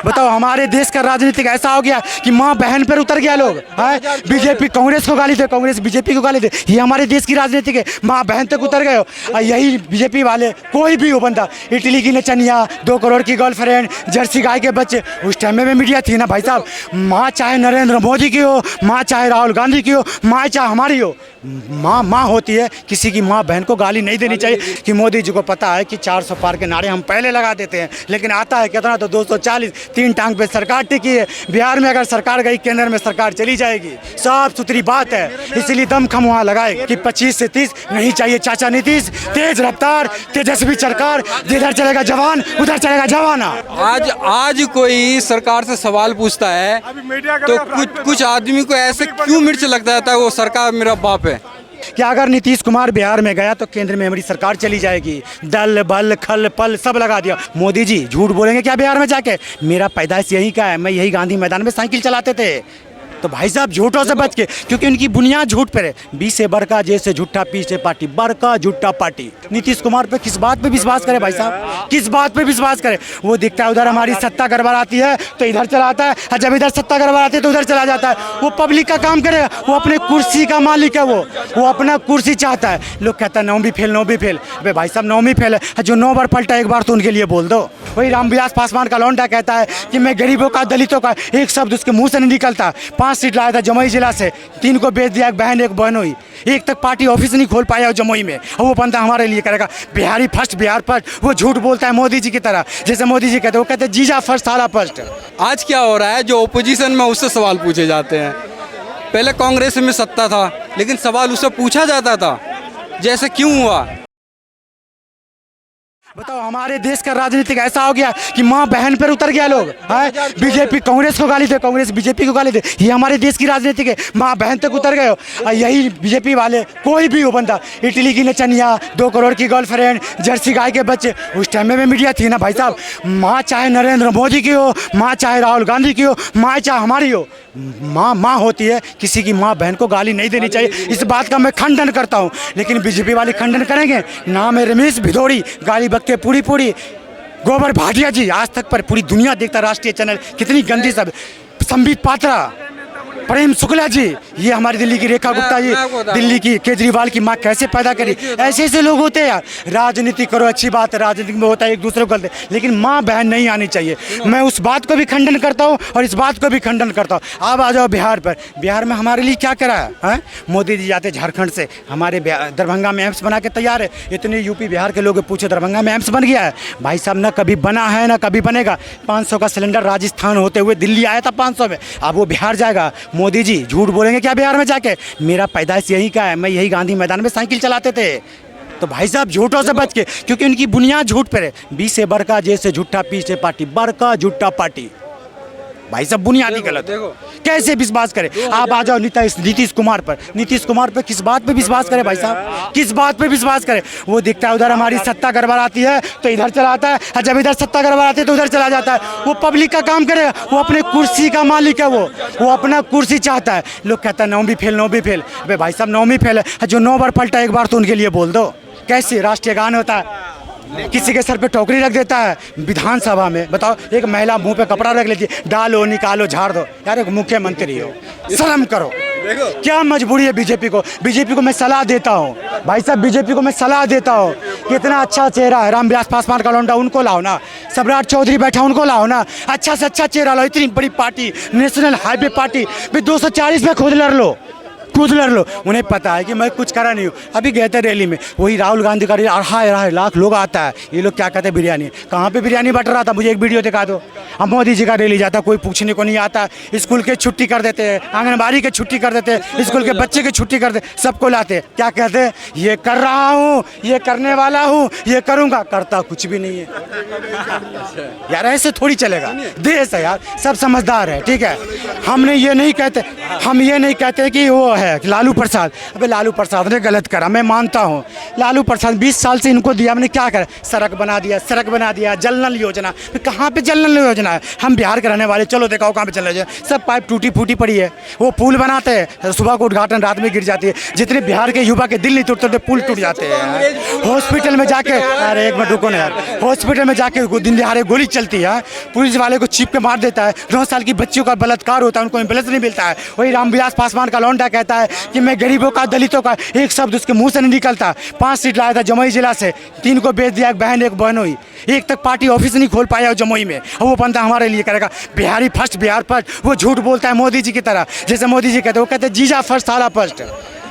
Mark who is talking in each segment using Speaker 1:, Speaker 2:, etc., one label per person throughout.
Speaker 1: बताओ हमारे देश का राजनीतिक ऐसा हो गया कि माँ बहन पर उतर गया लोग। बीजेपी कांग्रेस को गाली दे, कांग्रेस बीजेपी को गाली दे, ये हमारे देश की राजनीतिक है। माँ बहन तक उतर गए हो। और यही बीजेपी वाले कोई भी हो बंदा, इटली की नचनिया, 2 करोड़ की गर्लफ्रेंड, जर्सी गाय के बच्चे, उस टाइम में मीडिया थी ना भाई साहब। माँ चाहे नरेंद्र मोदी की हो, माँ चाहे राहुल गांधी की हो, माँ चाहे हमारी हो, माँ माँ होती है। किसी की माँ बहन को गाली नहीं देनी चाहिए। कि मोदी जी को पता है कि 400 पार के नारे हम पहले लगा देते हैं, लेकिन आता है कितना तो 240, 3 टांग पे सरकार टिकी है। बिहार में अगर सरकार गई, केंद्र में सरकार चली जाएगी, साफ सुथरी बात है। इसीलिए दमखम वहाँ लगाए कि 25 से 30 नहीं चाहिए चाचा नीतीश, तेज रफ्तार तेजस्वी सरकार, जिधर चलेगा जवान उधर चलेगा जवाना।
Speaker 2: आज कोई सरकार से सवाल पूछता है तो कुछ आदमी को ऐसे क्यों मिर्च लगता है वो सरकार मेरा बाप है।
Speaker 1: क्या अगर नीतीश कुमार बिहार में गया तो केंद्र में हमारी सरकार चली जाएगी। दल बल खल पल सब लगा दिया। मोदी जी झूठ बोलेंगे क्या बिहार में जाके? मेरा पैदाइश यही का है, मैं यही गांधी मैदान में साइकिल चलाते थे। तो भाई साहब झूठों से बच के, क्योंकि उनकी बुनियाद झूठ पर है। 20 से बड़का जैसे झूठा, पीस से पार्टी, बड़का झूठा पार्टी। नीतीश कुमार पे किस बात पे विश्वास करे भाई साहब? किस बात पे विश्वास करे? वो दिखता है उधर हमारी सत्ता गड़बड़ आती है तो इधर चला आता है, और जब इधर सत्ता गड़बड़ आती है तो उधर चला जाता है। वो पब्लिक का काम करेगा, वो अपने कुर्सी का मालिक है। वो अपना कुर्सी चाहता है। लोग कहता है 9वीं फेल 9वीं फेल। अबे भाई साहब 9वीं फेल है, जो 9 बार पलटा एक बार तो उनके लिए बोल दो। वही रामविलास पासवान का लौंडा कहता है कि मैं गरीबों का दलितों का, एक शब्द उसके मुंह से नहीं निकलता। 5 सीट लाया था जमुई जिला से, 3 को बेच दिया, एक बहन एक बहनोई, एक तक पार्टी ऑफिस नहीं खोल पाया जमुई में। और वो बंदा हमारे लिए करेगा बिहारी फर्स्ट, बिहार फर्स्ट। वो झूठ बोलता है मोदी जी की तरह, जैसे मोदी जी कहते हैं, वो कहते हैं जीजा फर्स्ट सारा फर्स्ट।
Speaker 2: आज क्या हो रहा है, जो ओपोजिशन में उससे सवाल पूछे जाते हैं। पहले कांग्रेस में सत्ता था लेकिन सवाल उससे पूछा जाता था, जैसे क्यों हुआ।
Speaker 1: बताओ हमारे देश का राजनीतिक ऐसा हो गया कि माँ बहन पर उतर गया लोग। बीजेपी कांग्रेस को गाली दे, कांग्रेस बीजेपी को गाली दे, ये हमारे देश की राजनीतिक है। माँ बहन तक उतर गए हो। और यही बीजेपी वाले कोई भी हो बंदा, इटली की नचनिया, 2 करोड़ की गर्लफ्रेंड, जर्सी गाय के बच्चे, उस टाइम में मीडिया थी ना भाई साहब। माँ चाहे नरेंद्र मोदी की हो, माँ चाहे राहुल गांधी की हो, माँ चाहे हमारी हो, माँ माँ होती है। किसी की माँ बहन को गाली नहीं देनी चाहिए। इस बात का मैं खंडन करता हूँ, लेकिन बीजेपी वाले खंडन करेंगे। नाम है रमेश भिदोड़ी, गाली बकते पूरी गोबर भाटिया जी आज तक पर पूरी दुनिया देखता, राष्ट्रीय चैनल कितनी गंदी सब। संबित पात्रा, प्रेम शुक्ला जी, ये हमारी दिल्ली की रेखा गुप्ता जी, दिल्ली की केजरीवाल की माँ कैसे पैदा करी। ऐसे ऐसे लोग होते हैं यार। राजनीति करो अच्छी बात है, राजनीति में होता है एक दूसरे को गलत, लेकिन माँ बहन नहीं आनी चाहिए। मैं उस बात को भी खंडन करता हूँ और इस बात को भी खंडन करता हूँ। अब आ जाओ बिहार पर। बिहार में हमारे लिए क्या करा है? मोदी जी जाते झारखंड से, हमारे दरभंगा में एम्स बना के तैयार है। इतने यूपी बिहार के लोग पूछे दरभंगा में एम्स बन गया है? भाई साहब ना कभी बना है ना कभी बनेगा। 500 का सिलेंडर राजस्थान होते हुए दिल्ली आया था 500 में, अब वो बिहार जाएगा। मोदी जी झूठ बोलेंगे क्या बिहार में जाके? मेरा पैदाइश यही का है, मैं यही गांधी मैदान में साइकिल चलाते थे। तो भाई साहब झूठों से बच के, क्योंकि उनकी बुनियाद झूठ पर है। 20 से बड़का जैसे झूठा, पीस से पार्टी, बड़का झूठा पार्टी। भाई साहब बुनियादी गलत है, कैसे विश्वास करें? आप आ जाओ नीतीश कुमार पर। नीतीश कुमार पे किस बात पे विश्वास करें भाई साहब? किस बात पे विश्वास करें? वो दिखता है उधर हमारी सत्ता गड़बड़ आती है तो इधर चला आता है, और जब इधर सत्ता गड़बड़ आती है तो उधर चला जाता है। वो पब्लिक का काम करेगा, वो अपने कुर्सी का मालिक है। वो अपना कुर्सी चाहता है। लोग कहता है 9वीं फेल 9वीं फेल। अबे भाई साहब 9वीं फेल है, जो 9 बार पलटा एक बार तो उनके लिए बोल दो। कैसे राष्ट्रीय गान होता है, किसी के सर पे टोकरी रख देता है विधानसभा में। बताओ, एक महिला मुंह पे कपड़ा रख लेती है, डालो निकालो झाड़ दो। यार एक मुख्यमंत्री हो, शर्म करो। क्या मजबूरी है बीजेपी को? बीजेपी को मैं सलाह देता हूँ भाई साहब, बीजेपी को मैं सलाह देता हूँ। कितना अच्छा चेहरा है रामविलास पासवान का लौंडा, उनको लाओ ना। सम्राट चौधरी बैठा, उनको लाओ ना। अच्छा से अच्छा चेहरा लाओ। इतनी बड़ी पार्टी, नेशनल हाईवे पार्टी, 240 में खुद लड़ लो। उन्हें पता है कि मैं कुछ करा नहीं हूँ। अभी गए थे रैली में, वही राहुल गांधी का 2.5 लाख लोग आता है। ये लोग क्या कहते हैं बिरयानी, कहाँ पे बिरयानी बट रहा था? मुझे एक वीडियो दिखा दो। अब मोदी जी का रैली जाता, कोई पूछने को नहीं आता। स्कूल के छुट्टी कर देते हैं, आंगनबाड़ी के छुट्टी कर देते हैं, स्कूल के बच्चे की छुट्टी कर देते, सबको लाते। क्या कहते हैं? ये कर रहा हूँ, ये करने वाला हूँ, ये करूँगा। करता कुछ भी नहीं है यार, ऐसे थोड़ी चलेगा। देश है यार, सब समझदार है, ठीक है। हम ये नहीं कहते कि वो है लालू प्रसाद। अबे लालू प्रसाद ने गलत करा, मैं मानता हूँ। लालू प्रसाद 20 साल से इनको दिया, हमने क्या करा? सड़क बना दिया, जल नल योजना। कहाँ पे जल नल योजना? सोचना है। हम बिहार के रहने वाले, चलो दिखाओ कहाँ पे चले जाए, सब पाइप टूटी फूटी पड़ी है। वो पुल बनाते हैं, सुबह को उद्घाटन, रात में गिर जाती है। जितने बिहार के युवा के दिल नहीं टूटते, पुल टूट जाते हैं। हॉस्पिटल में जाके, अरे एक मिनट रुको ना यार, हॉस्पिटल में जाके दिन दिहाड़े गोली चलती है, पुलिस वाले को चीप के मार देता है। 9 साल की बच्चियों का बलात्कार होता है, उनको एम्बुलेंस नहीं मिलता है। वही रामविलास पासवान का लौंडा कहता है कि मैं गरीबों का, दलितों का, एक शब्द उसके मुंह से नहीं निकलता। 5 सीट लाया था जमुई जिला से, 3 को बेच दिया, एक बहन एक बहनोई, एक तक पार्टी ऑफिस नहीं खोल पाया जमुई में। और वो बंदा हमारे लिए करेगा बिहारी फर्स्ट, बिहार फर्स्ट। वो झूठ बोलता है मोदी जी की तरह, जैसे मोदी जी कहते हैं, वो कहते हैं जीजा फर्स्ट, साला फर्स्ट।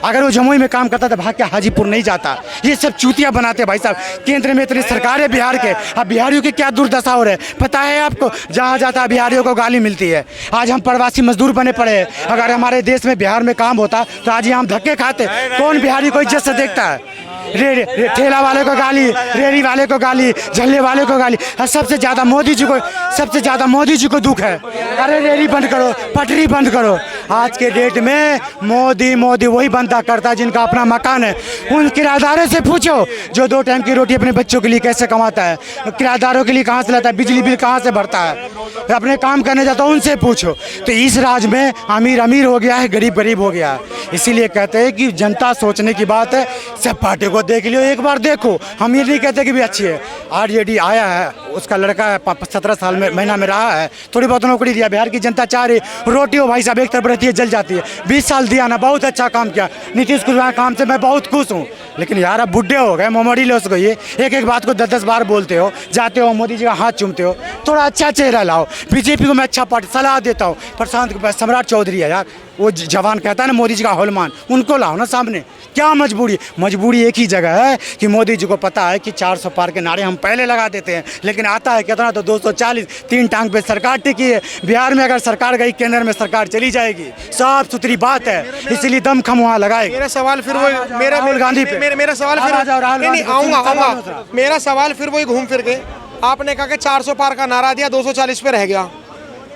Speaker 1: अगर वो जमुई में काम करता तो भाग के हाजीपुर नहीं जाता। ये सब चूतिया बनाते हैं भाई साहब। केंद्र में इतनी सरकार है बिहार के, अब बिहारियों की क्या दुर्दशा हो रही है पता है आपको? जहाँ जाता है बिहारियों को गाली मिलती है। आज हम प्रवासी मजदूर बने पड़े हैं। अगर हमारे देश में बिहार में काम होता तो आज ये हम धक्के खाते। कौन बिहारी को इज्जत से देखता है? ठेला वाले को गाली, रेहड़ी वाले को गाली, झल्ले वाले को गाली, और सबसे ज़्यादा मोदी जी को, सबसे ज़्यादा मोदी जी को दुख है। अरे रेहड़ी बंद करो, पटरी बंद करो। आज के डेट में मोदी मोदी वही बंदा करता है जिनका अपना मकान है। उन किराएदारों से पूछो जो 2 टाइम की रोटी अपने बच्चों के लिए कैसे कमाता है, किराएदारों के लिए कहाँ से लाता है, बिजली बिल कहाँ से भरता है, अपने काम करने जाता है, उनसे पूछो। तो इस राज्य में अमीर अमीर हो गया है, गरीब गरीब हो गया है। इसीलिए कहते हैं कि जनता सोचने की बात है। सब पार्टी को देख लियो, एक बार देखो। हम ये नहीं कहते कि भी अच्छी है। आरजेडी आया है, उसका लड़का है, 17 साल में महीना में रहा है, थोड़ी बहुत नौकरी दिया। बिहार की जनता चाह रही रोटी हो भाई साहब, एक तरफ रहती है जल जाती है। 20 साल दिया ना, बहुत अच्छा काम किया नीतीश कुमार, काम से मैं बहुत खुश हूँ। लेकिन यार अब बुढ़े हो गए, मोमोडी लो उसको, ये एक बात को 10-10 बार बोलते हो, जाते हो मोदी जी का हाथ चूमते हो। थोड़ा अच्छा चेहरा लाओ। बीजेपी को मैं अच्छा पार्टी सलाह देता हूँ, प्रशांत सम्राट चौधरी है यार, वो जवान कहता है ना मोदी जी का हौलमान, उनको लाओ ना सामने। क्या मजबूरी? मजबूरी एक ही जगह है कि मोदी जी को पता है कि 400 पार के नारे हम पहले लगा देते हैं, लेकिन आता है कितना तो 240, 3 टांग पे सरकार टिकी है। बिहार में अगर सरकार गई, केंद्र में सरकार चली जाएगी, साफ सुथरी बात है। इसीलिए दम खम वहाँ लगाएगी।
Speaker 3: मेरा सवाल फिर वो,
Speaker 1: राहुल गांधी पे,
Speaker 3: मेरा सवाल फिर नहीं आऊँगा। मेरा सवाल फिर वही घूम फिर के, आपने कहा कि 400 पार का नारा दिया, 240 पे रह गया।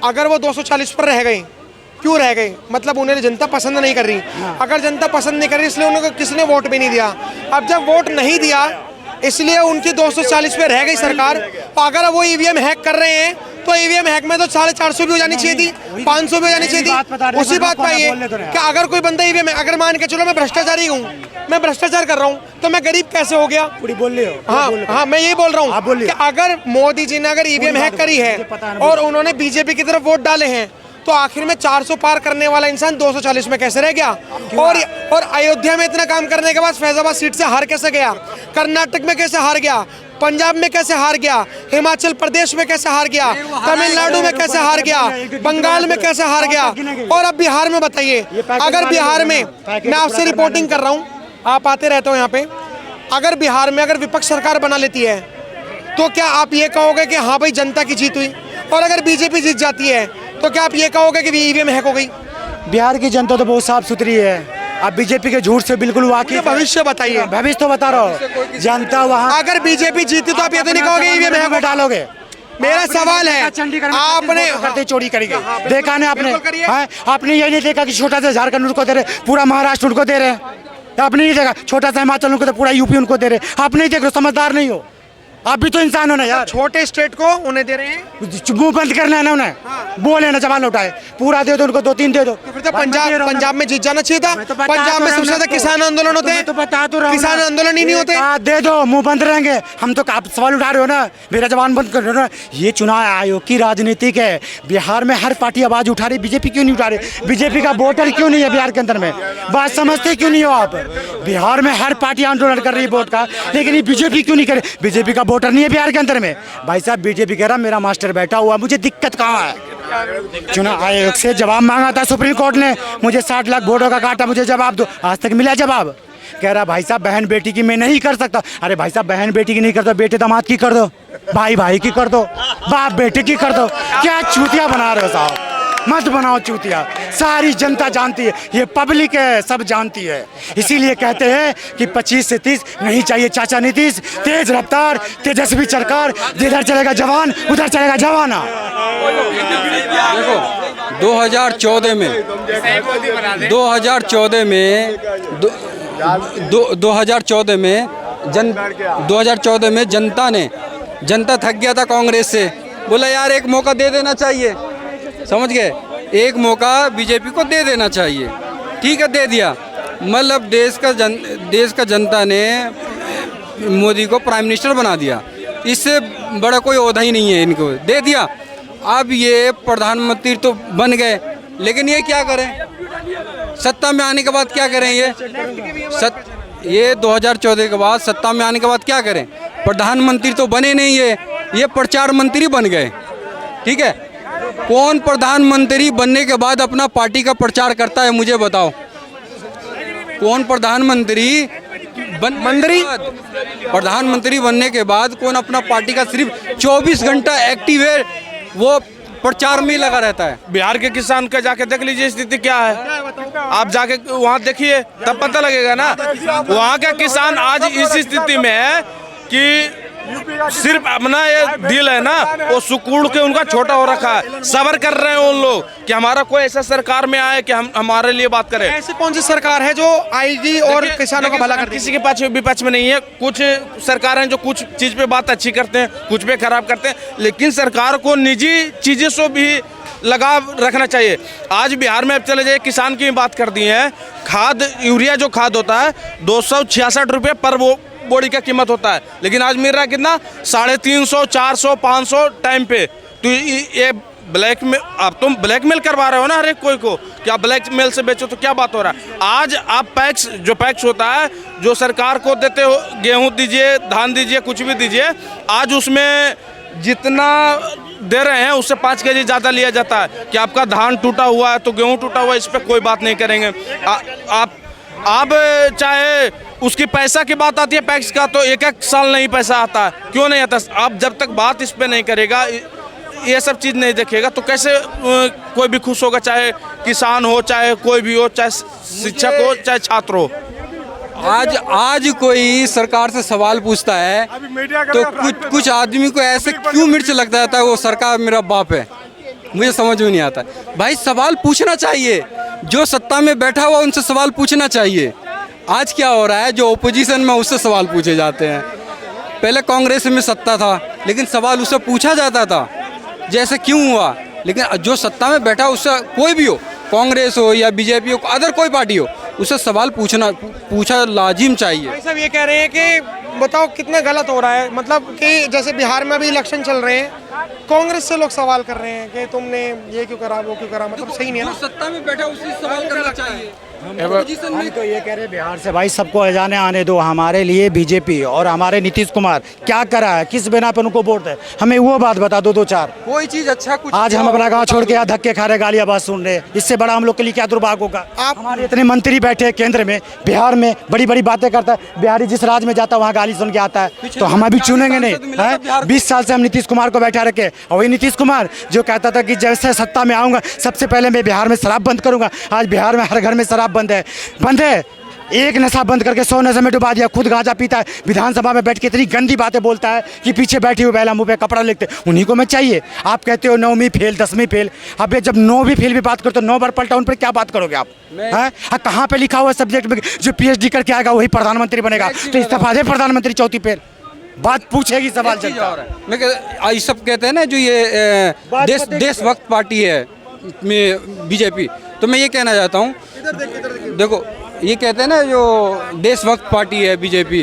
Speaker 3: अगर वो 240 पर रह गई, क्यों रह गई? मतलब उन्हें जनता पसंद नहीं कर रही। अगर जनता पसंद नहीं कर रही, इसलिए उनको किसने वोट भी नहीं दिया। अब जब वोट नहीं दिया, इसलिए उनकी 240 पे रह गई सरकार। तो अगर वो ईवीएम हैक कर रहे हैं, तो ईवीएम हैक में तो 450 भी हो जानी चाहिए थी, 500 भी हो जानी चाहिए थी। उसी बात पर ये कि अगर कोई बंदा ईवीएम, अगर मान के चलो मैं भ्रष्टाचारी हूँ, मैं भ्रष्टाचार कर रहा हूँ, तो मैं गरीब कैसे हो गया?
Speaker 1: पूरी बोल रहे हो।
Speaker 3: हाँ, मैं ये बोल रहा हूँ कि अगर मोदी जी ने अगर ईवीएम हैक करी है और उन्होंने बीजेपी की तरफ वोट डाले हैं, तो आखिर में 400 पार करने वाला इंसान 240 में कैसे रह गया? और अयोध्या में इतना काम करने के बाद फैजाबाद सीट से हार कैसे गया? कर्नाटक में कैसे हार गया? पंजाब में कैसे हार गया? हिमाचल प्रदेश में कैसे हार गया? तमिलनाडु में कैसे हार गया? बंगाल में कैसे हार गया? और अब बिहार में बताइए, अगर बिहार में, मैं आपसे रिपोर्टिंग कर रहा हूँ, आप आते रहते हो यहाँ पे, अगर बिहार में अगर विपक्ष सरकार बना लेती है, तो क्या आप ये कहोगे कि हाँ भाई जनता की जीत हुई? और अगर बीजेपी जीत जाती है, तो क्या आप ये कहोगे कि ईवीएम हैक हो गई?
Speaker 1: बिहार की जनता तो बहुत साफ सुथरी है। आप बीजेपी के झूठ से बिल्कुल वाकिफ।
Speaker 3: भविष्य बताइए।
Speaker 1: भविष्य तो बता रहा हूँ। जनता वहाँ,
Speaker 3: अगर बीजेपी जीती तो आप ये तो नहीं कहोगे ईवीएम हैक
Speaker 1: में डालोगे?
Speaker 3: मेरा सवाल है,
Speaker 1: आपने करते चोरी करेंगे, देखा ना आपने? आपने ये नहीं देखा कि छोटा सा झारखंड उनको दे रहे, पूरा महाराष्ट्र उनको दे रहे? आपने नहीं देखा छोटा सा हिमाचल उनको, तो पूरा यूपी उनको दे रहे? आप नहीं देख रहे, समझदार नहीं हो। आप भी तो इंसान हो ना यार।
Speaker 3: छोटे स्टेट को उन्हें दे रहे हैं,
Speaker 1: मुंह बंद करना है ना उन्हें। बोले ना जवान लौटाए, पूरा दे दो उनको, 2-3 दे दो।
Speaker 3: तो फिर तो पंजाब में जीत जाना चाहिए था। पंजाब में सबसे ज्यादा किसान आंदोलन होते हैं,
Speaker 1: तो बता तो रहा,
Speaker 3: किसान आंदोलन ही नहीं होते।
Speaker 1: दे दो, मुंह बंद रहेंगे हम तो। आप सवाल उठा रहे हो ना, मेरा जवान बंद कर रहे हो ना। ये चुनाव आयोग की राजनीतिक है। बिहार में हर पार्टी आवाज उठा रही, बीजेपी क्यों नहीं उठा रही? बीजेपी का वोटर क्यों नहीं है बिहार के अंदर में? बात समझते क्यों नहीं हो आप? बिहार में हर पार्टी आंदोलन कर रही है वोट का, लेकिन ये बीजेपी क्यों नहीं करे? बीजेपी का वोटर नहीं है बिहार के अंदर में। भाई साहब बीजेपी कह रहा मेरा मास्टर बैठा हुआ, मुझे दिक्कत कहाँ है? चुनाव आयोग से जवाब मांगा था सुप्रीम कोर्ट ने, मुझे 60 लाख वोटों का काटा, मुझे जवाब दो। आज तक मिला जवाब? कह रहा भाई साहब बहन बेटी की मैं नहीं कर सकता। अरे भाई साहब बहन बेटी की नहीं करता, बेटे दामाद की कर दो, भाई भाई की कर दो, बाप बेटे की कर दो। क्या चूतिया बना रहे हो साहब? मत बनाओ चूतिया। सारी जनता जानती है, ये पब्लिक है, सब जानती है। इसीलिए कहते हैं कि 25 से 30 नहीं चाहिए चाचा नीतीश। तेज रफ्तार, तेजस्वी सरकार, जिधर चलेगा जवान उधर चलेगा जवाना।
Speaker 2: देखो 2014 में 2014 में जनता थक गया था कांग्रेस से, बोला यार एक मौका दे देना चाहिए, समझ गए, एक मौका बीजेपी को दे देना चाहिए। ठीक है, दे दिया, मतलब देश का जनता ने मोदी को प्राइम मिनिस्टर बना दिया, इससे बड़ा कोई ओहदा ही नहीं है, इनको दे दिया। अब ये प्रधानमंत्री तो बन गए, लेकिन ये क्या करें, सत्ता में आने के बाद क्या करें, ये 2014 के बाद सत्ता में आने के बाद क्या करें, प्रधानमंत्री तो बने नहीं है, ये प्रचार मंत्री बन गए। ठीक है, कौन प्रधानमंत्री बनने के बाद अपना पार्टी का प्रचार करता है, मुझे बताओ, कौन प्रधानमंत्री प्रधानमंत्री बनने के बाद कौन अपना पार्टी का सिर्फ 24 घंटा एक्टिव है, वो प्रचार में ही लगा रहता है।
Speaker 4: बिहार के किसान का जाके देख लीजिए स्थिति क्या है, आप जाके वहाँ देखिए तब पता लगेगा ना। वहाँ का किसान आज इस स्थिति में है कि सिर्फ अपना ये दिल है ना, वो सुकूड़ के उनका छोटा हो रखा है। सब्र कर रहे हैं उन लोग कि हमारा कोई ऐसा सरकार में आए कि हम हमारे लिए बात करे।
Speaker 3: ऐसी कौन सी सरकार है जो आएगी और किसानों का भला कर देगी?
Speaker 4: किसी के पास विपक्ष में नहीं है। कुछ सरकार हैं जो कुछ चीज पे बात अच्छी करते हैं, कुछ पे खराब करते हैं, लेकिन सरकार को निजी चीजों से भी लगाव रखना चाहिए। आज बिहार में अब चले जाइए, किसान की बात कर दी है, खाद यूरिया जो खाद होता है 266 रुपये पर वो बोरी का कीमत होता है, लेकिन आज मिल रहा है कितना, 350, 400, 500 टाइम पे। तो ये ब्लैक में आप तुम ब्लैकमेल करवा रहे हो ना हर एक कोई को, कि आप ब्लैकमेल से बेचो, तो क्या बात हो रहा है। आज आप पैक्स होता है जो सरकार को देते हो, गेहूं दीजिए, धान दीजिए, कुछ भी दीजिए, आज उसमें जितना दे रहे हैं उससे 5 kg ज़्यादा लिया जाता है कि आपका धान टूटा हुआ है तो गेहूं टूटा हुआ है, इस पर कोई बात नहीं करेंगे। आप चाहे उसकी पैसा की बात आती है पैक्स का, तो एक साल नहीं पैसा आता है, क्यों नहीं आता? आप जब तक बात इस पे नहीं करेगा, ये सब चीज़ नहीं देखेगा, तो कैसे कोई भी खुश होगा, चाहे किसान हो, चाहे कोई भी हो, चाहे शिक्षक हो, चाहे छात्र हो।
Speaker 2: आज कोई सरकार से सवाल पूछता है तो कुछ आदमी को ऐसे क्यों मिर्च लगता रहता है, वो सरकार मेरा बाप है, मुझे समझ में नहीं आता। भाई सवाल पूछना चाहिए, जो सत्ता में बैठा हुआ उनसे सवाल पूछना चाहिए। आज क्या हो रहा है, जो ओपोजिशन में उससे सवाल पूछे जाते हैं। पहले कांग्रेस में सत्ता था, लेकिन सवाल उससे पूछा जाता था जैसे क्यों हुआ, लेकिन जो सत्ता में बैठा उससे कोई भी हो, कांग्रेस हो या बीजेपी हो, अदर कोई पार्टी हो, उससे सवाल पूछा लाजिम चाहिए।
Speaker 3: भाई साहब ये कह रहे हैं कि बताओ कितना गलत हो रहा है, मतलब कि जैसे बिहार में अभी इलेक्शन चल रहे हैं, कांग्रेस से लोग सवाल कर रहे हैं कि तुमने ये क्यों करा, वो क्यों करा, मतलब सही नहीं है ना।
Speaker 2: सत्ता में बैठा उससे सवाल करना चाहिए।
Speaker 1: हम तो ये कह रहे हैं बिहार से भाई सबको अजाने आने दो, हमारे लिए बीजेपी और हमारे नीतीश कुमार क्या करा है, किस बिना पर उनको वोट है, हमें वो बात बता दो, 2-4
Speaker 2: कोई चीज अच्छा कुछ।
Speaker 1: आज हम अपना गांव छोड़ के यहाँ धक्के खा रहे, गालियाँ बात सुन रहे, इससे बड़ा हम लोग के लिए क्या दुर्भाग्य होगा। आप हमारे इतने मंत्री बैठे हैं केंद्र में, बिहार में बड़ी बड़ी बातें करता है, बिहारी जिस राज्य में जाता है वहाँ गाली सुन के आता है, तो हम अभी चुनेंगे नहीं है। 20 साल से हम नीतीश कुमार को बैठा रखे, और वही नीतीश कुमार जो कहता था कि जैसे सत्ता में आऊँगा सबसे पहले मैं बिहार में शराब बंद करूँगा। आज बिहार में हर घर में शराब बंद है। एक नशा बंद करके 100 नशे में डुबा दिया, खुद गांजा पीता है, विधानसभा में बैठ के इतनी गंदी बातें बोलता है कि पीछे बैठी हुई बेला मुंह पे कपड़ा लिखते, उन्हीं को मैं चाहिए। आप कहते हो 9वीं फेल 10वीं फेल, अब जब 9वीं फेल भी बात करते हो 9 बार पलटा, उन पर क्या बात करोगे आप? हैं कहाँ पे लिखा हुआ सब्जेक्ट में जो PhD करके आएगा वही प्रधानमंत्री बनेगा, तो इस्तीफा दे प्रधानमंत्री, चौथी फेल बात पूछेगी सवाल जनता।
Speaker 2: मैं सब कहते हैं ना जो ये देशभक्त पार्टी है बीजेपी, तो मैं ये कहना चाहता हूँ, देखो ये कहते हैं ना जो देशभक्त पार्टी है बीजेपी,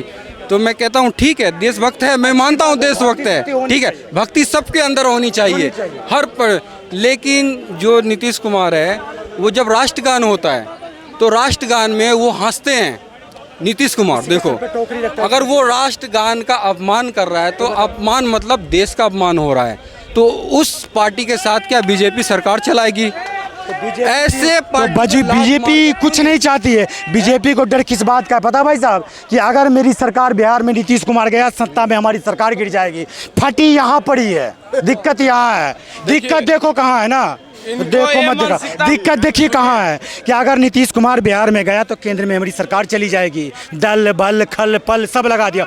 Speaker 2: तो मैं कहता हूँ ठीक है देशभक्त है, मैं मानता हूँ देशभक्त है, ठीक है, भक्ति सबके अंदर होनी चाहिए हर पर। लेकिन जो नीतीश कुमार है वो जब राष्ट्रगान होता है तो राष्ट्रगान में वो हंसते हैं। नीतीश कुमार देखो, अगर वो राष्ट्रगान का अपमान कर रहा है तो अपमान मतलब देश का अपमान हो रहा है, तो उस पार्टी के साथ क्या बीजेपी सरकार चलाएगी? ऐसे
Speaker 1: तो बीजेपी कुछ नहीं चाहती है। बीजेपी को डर किस बात का है पता भाई साहब, कि अगर मेरी सरकार बिहार में नीतीश कुमार गया सत्ता में, हमारी सरकार गिर जाएगी। फटी यहाँ पड़ी है, दिक्कत यहाँ है, दिक्कत देखो कहाँ है ना, देखो मत देखा, दिक्कत देखिए कहाँ है कि अगर नीतीश कुमार बिहार में गया तो केंद्र में हमारी सरकार चली जाएगी। दल बल खल पल सब लगा दिया।